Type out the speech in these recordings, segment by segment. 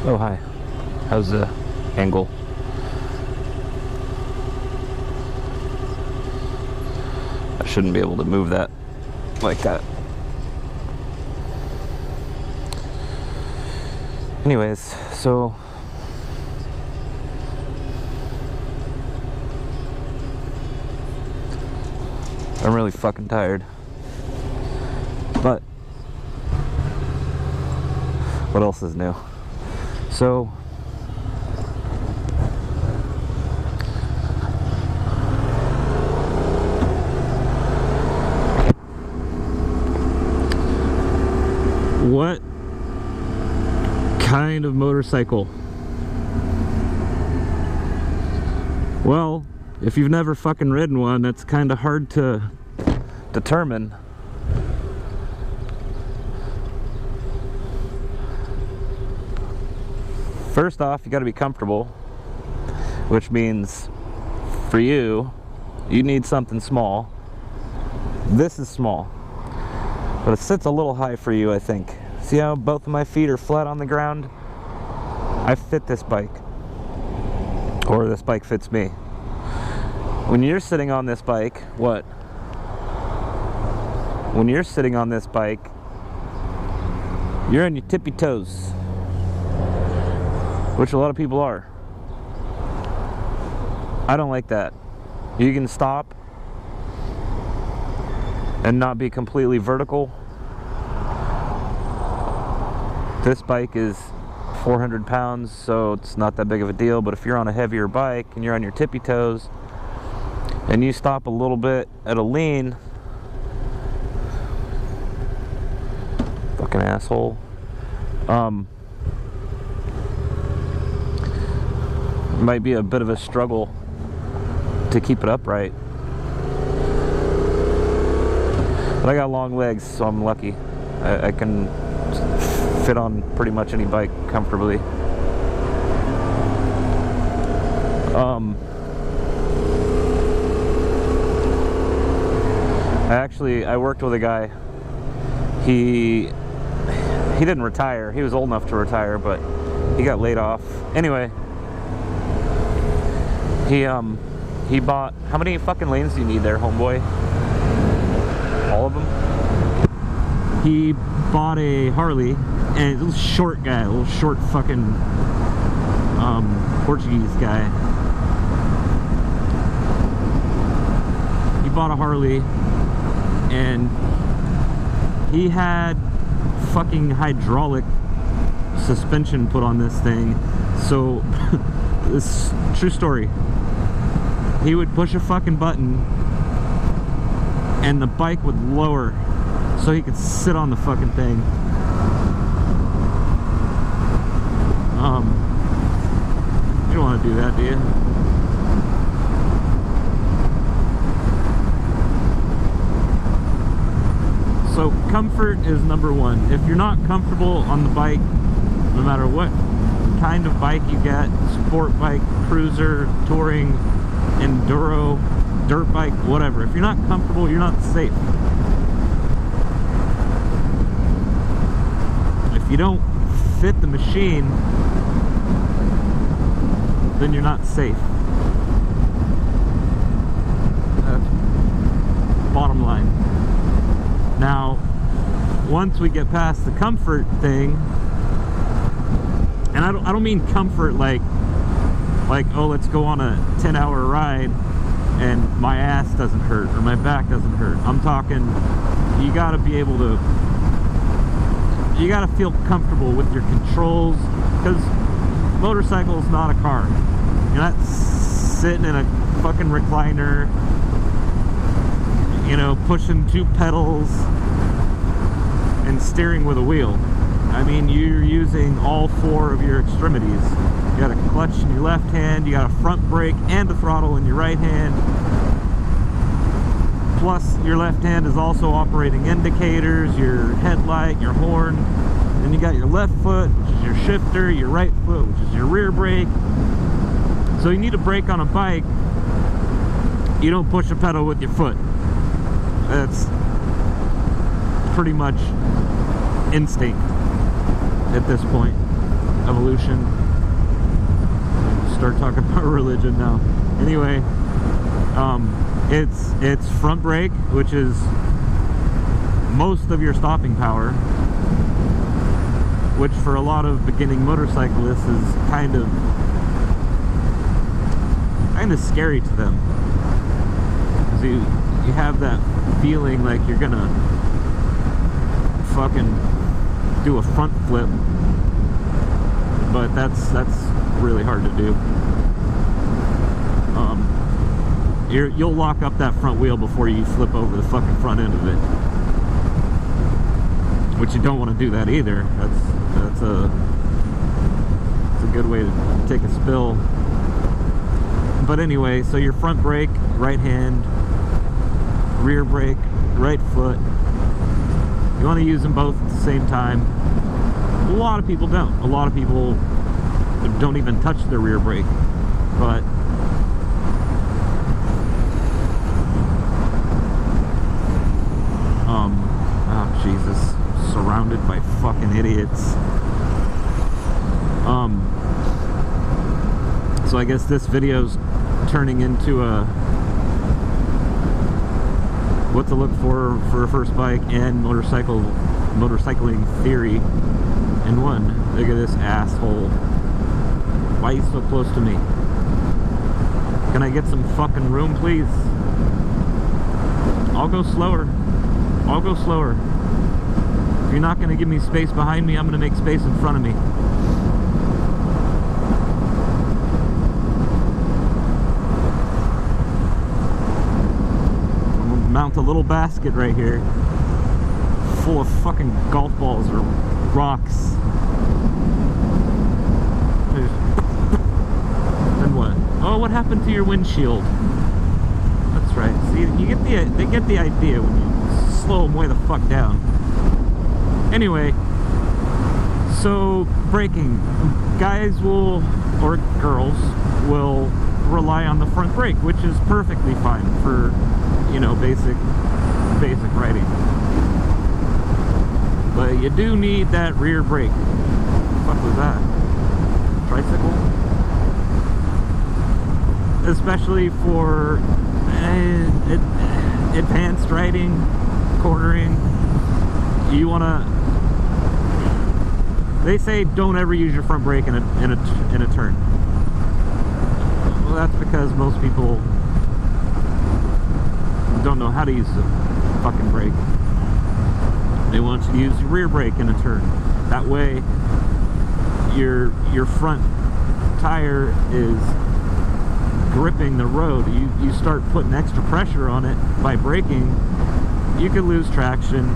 Oh, hi. How's the angle? I shouldn't be able to move that like that. Anyways, so I'm really fucking tired. But what else is new? So what kind of motorcycle? Well, if you've never fucking ridden one, that's kind of hard to determine. First off, you got to be comfortable, which means for you, you need something small. This is small, but it sits a little high for you, I think. See how both of my feet are flat on the ground? I fit this bike, or this bike fits me. When you're sitting on this bike, what? When you're sitting on this bike, you're on your tippy toes, which a lot of people are. I don't like that. You can stop and not be completely vertical. This bike is 400 pounds, so it's not that big of a deal, but if you're on a heavier bike and you're on your tippy toes and you stop a little bit at a lean, fucking asshole, it might be a bit of a struggle to keep it upright. But I got long legs, so I'm lucky. I can fit on pretty much any bike comfortably. I worked with a guy. He didn't retire. He was old enough to retire, but he got laid off. Anyway, he bought, how many fucking lanes do you need there, homeboy? All of them? He bought a Harley, and a little short guy, a little short fucking Portuguese guy. He bought a Harley, and he had fucking hydraulic suspension put on this thing. So this true story. He would push a fucking button and the bike would lower so he could sit on the fucking thing. You don't want to do that, do you? So comfort is number one. If you're not comfortable on the bike, no matter what kind of bike you get, sport bike, cruiser, touring, enduro, dirt bike, whatever, if you're not comfortable, you're not safe. If you don't fit the machine, then you're not safe. Bottom line. Now, once we get past the comfort thing, and I don't mean comfort like oh, let's go on a 10-hour ride and my ass doesn't hurt or my back doesn't hurt. I'm talking, you gotta be able to, you gotta feel comfortable with your controls, because motorcycle is not a car. You're not sitting in a fucking recliner, you know, pushing two pedals and steering with a wheel. I mean, you're using all four of your extremities. You got a clutch in your left hand, you got a front brake and a throttle in your right hand. Plus, your left hand is also operating indicators, your headlight, your horn. Then you got your left foot, which is your shifter, your right foot, which is your rear brake. So you need a brake on a bike. You don't push a pedal with your foot. That's pretty much instinct at this point. evolution. Start talking about religion now. Anyway, it's front brake, which is most of your stopping power, which for a lot of beginning motorcyclists is kind of scary to them, because you have that feeling like you're gonna fucking do a front flip, but that's really hard to do. You'll lock up that front wheel before you flip over the fucking front end of it, which you don't want to do that either. That's a good way to take a spill. But anyway, so your front brake, right hand, rear brake, right foot, you want to use them both at the same time. A lot of people don't. A lot of people don't even touch their rear brake. But oh Jesus, surrounded by fucking idiots. So I guess this video's turning into a what to look for a first bike and motorcycling theory in one. Look at this asshole. Why are you so close to me? Can I get some fucking room, please? I'll go slower. I'll go slower. If you're not going to give me space behind me, I'm going to make space in front of me. I'm going to mount a little basket right here full of fucking golf balls or rocks. Then what? Oh, what happened to your windshield? That's right. See, they get the idea when you slow them way the fuck down. Anyway, so braking, guys will, or girls will rely on the front brake, which is perfectly fine for, you know, basic riding. But you do need that rear brake. What the fuck was that? Tricycle? Especially for advanced riding, cornering. You wanna, they say don't ever use your front brake in a turn. Well, that's because most people don't know how to use the fucking brake. They want you to use your rear brake in a turn. That way your front tire is gripping the road. You start putting extra pressure on it by braking, you could lose traction.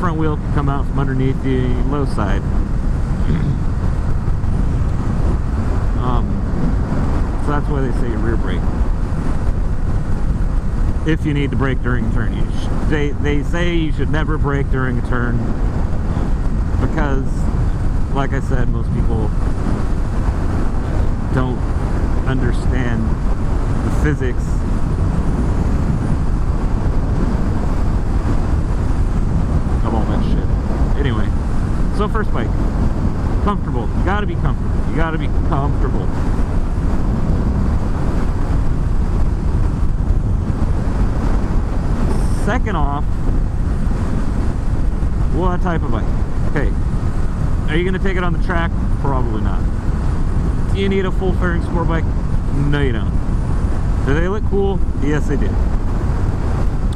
Front wheel can come out from underneath the low side. So that's why they say rear brake. If you need to brake during a turn, they say you should never brake during a turn, because, like I said, most people don't understand the physics of all that shit. Anyway, so first bike, comfortable. You gotta be comfortable. You gotta be comfortable. Second off, what type of bike? Okay, are you gonna take it on the track? Probably not. Do you need a full fairing sport bike? No, you don't. Do they look cool? Yes, they do.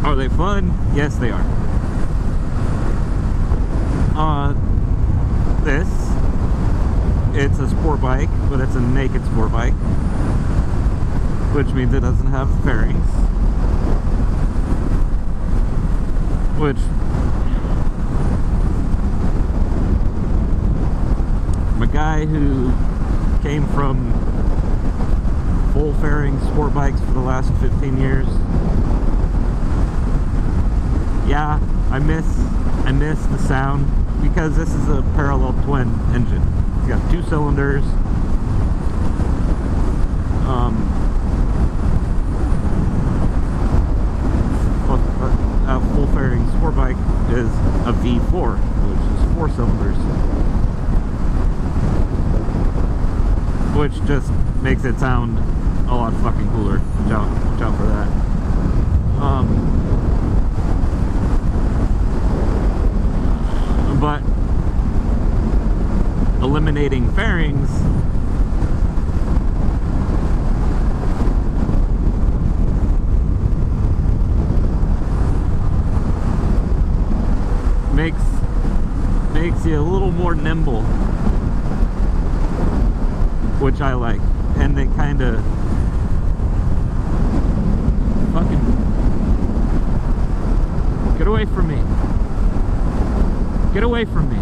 Are they fun? Yes, they are. It's a sport bike, but it's a naked sport bike, which means it doesn't have fairings. Which, from a guy who came from full fairing sport bikes for the last 15 years, yeah, I miss the sound, because this is a parallel twin engine. It's got 2 cylinders. A full fairing sport bike is a V4, which is 4 cylinders. which just makes it sound a lot fucking cooler. Watch out for that. But eliminating fairings makes you a little more nimble, which I like, and they kind of fucking get away from me. Get away from me.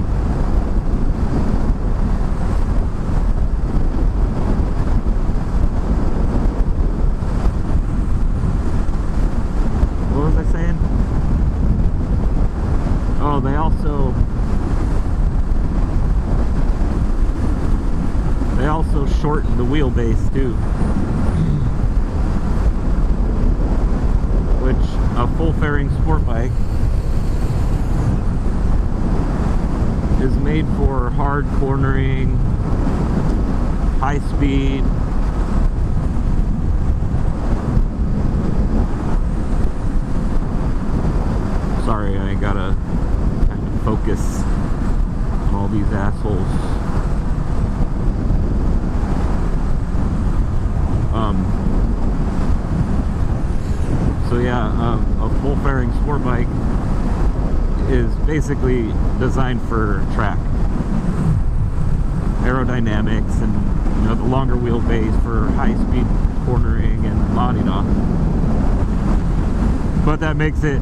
What was I saying? Oh, they also shortened the wheelbase too, which a full fairing sport bike is made for hard cornering, high speed. Sorry, I gotta kind of focus on all these assholes. So yeah, a full fairing sport bike is basically designed for track aerodynamics, and you know, the longer wheelbase for high speed cornering and la-di-da. But that makes it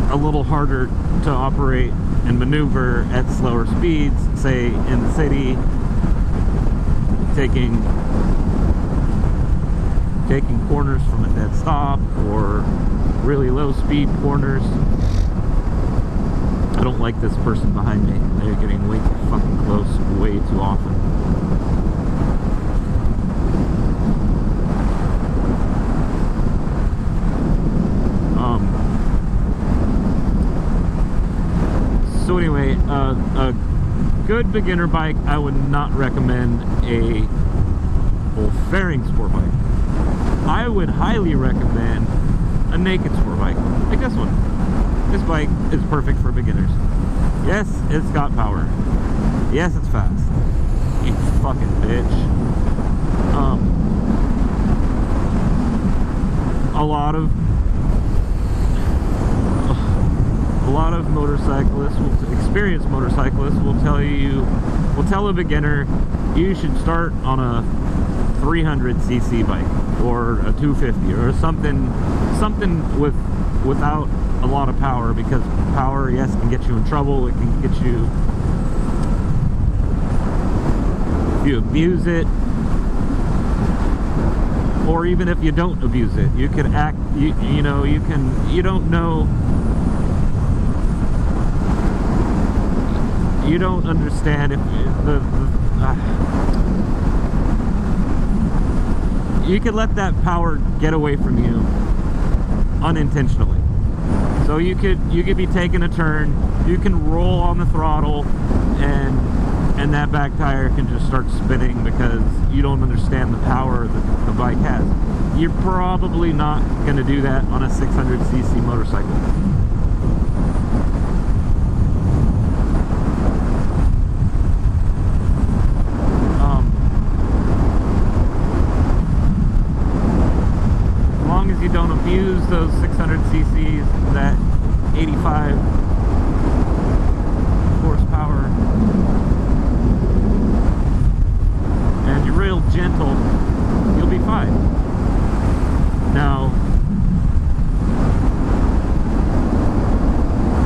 a little harder to operate and maneuver at slower speeds, say in the city, taking corners from a dead stop, or really low speed corners. I don't like this person behind me. They're getting way too fucking close way too often. So anyway, a good beginner bike, I would not recommend a full fairing sport bike. I would highly recommend a naked sport bike, like this one. This bike is perfect for beginners. Yes, it's got power. Yes, it's fast. You fucking bitch. A lot of motorcyclists, experienced motorcyclists, will tell a beginner you should start on a 300cc bike or a 250 or something without a lot of power, because power, yes, can get you in trouble. It can get you, if you abuse it, or even if you don't abuse it, you can act, you don't know, you don't understand if you could let that power get away from you unintentionally. So you could be taking a turn, you can roll on the throttle, and that back tire can just start spinning because you don't understand the power that the bike has. You're probably not going to do that on a 600cc motorcycle. As long as you don't abuse those 600cc's, that 85 horsepower, and you're real gentle, you'll be fine. Now,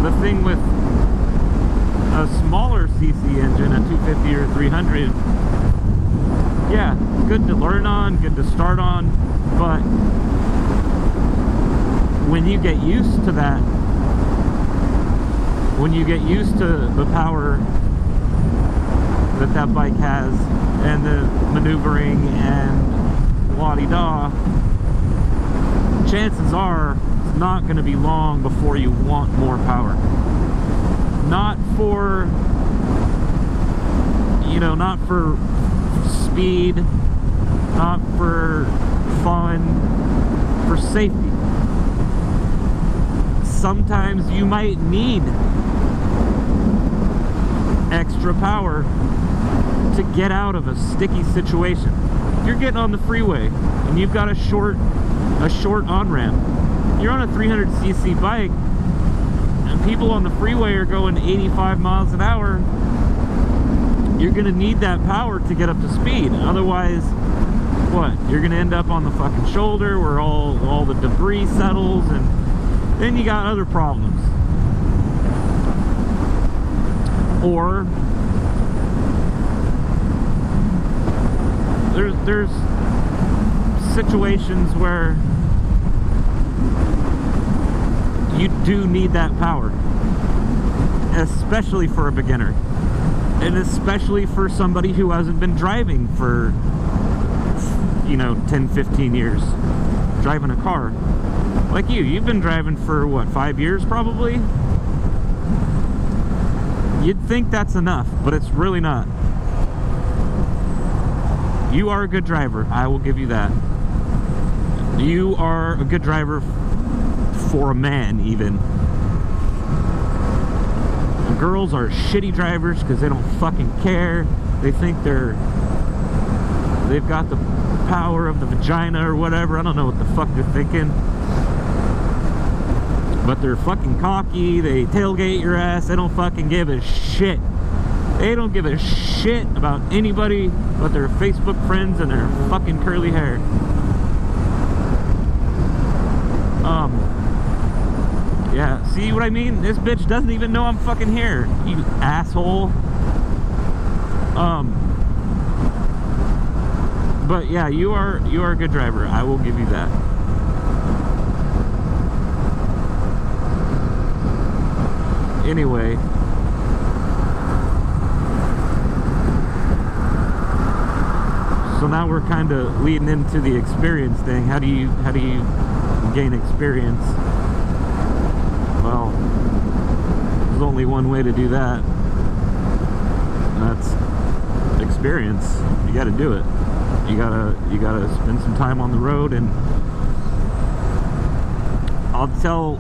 the thing with a smaller cc engine, a 250 or 300, yeah, good to learn on, good to start on, but when you get used to that, when you get used to the power that that bike has and the maneuvering and la-di-da, chances are it's not going to be long before you want more power. Not for, not for speed, not for fun, for safety. Sometimes you might need extra power to get out of a sticky situation. If you're getting on the freeway and you've got a short on-ramp, you're on a 300cc bike and people on the freeway are going 85 miles an hour, you're gonna need that power to get up to speed. Otherwise, what? You're gonna end up on the fucking shoulder where all the debris settles, and then you got other problems. Or there's situations where you do need that power, especially for a beginner, and especially for somebody who hasn't been driving for 10-15 years, driving a car. Like you've been driving for what, 5 years probably? You'd think that's enough, but it's really not. You are a good driver, I will give you that. You are a good driver for a man, even. And girls are shitty drivers because they don't fucking care. They think they've got the power of the vagina or whatever. I don't know what the fuck they're thinking. But they're fucking cocky. They tailgate your ass. They don't fucking give a shit. They don't give a shit about anybody but their Facebook friends and their fucking curly hair. Yeah, see what I mean? This bitch doesn't even know I'm fucking here, you asshole. But yeah, you are a good driver. I will give you that. Anyway, so now we're kind of leading into the experience thing. How do you gain experience? Well, there's only one way to do that. And that's experience. You got to do it. You gotta spend some time on the road, and I'll tell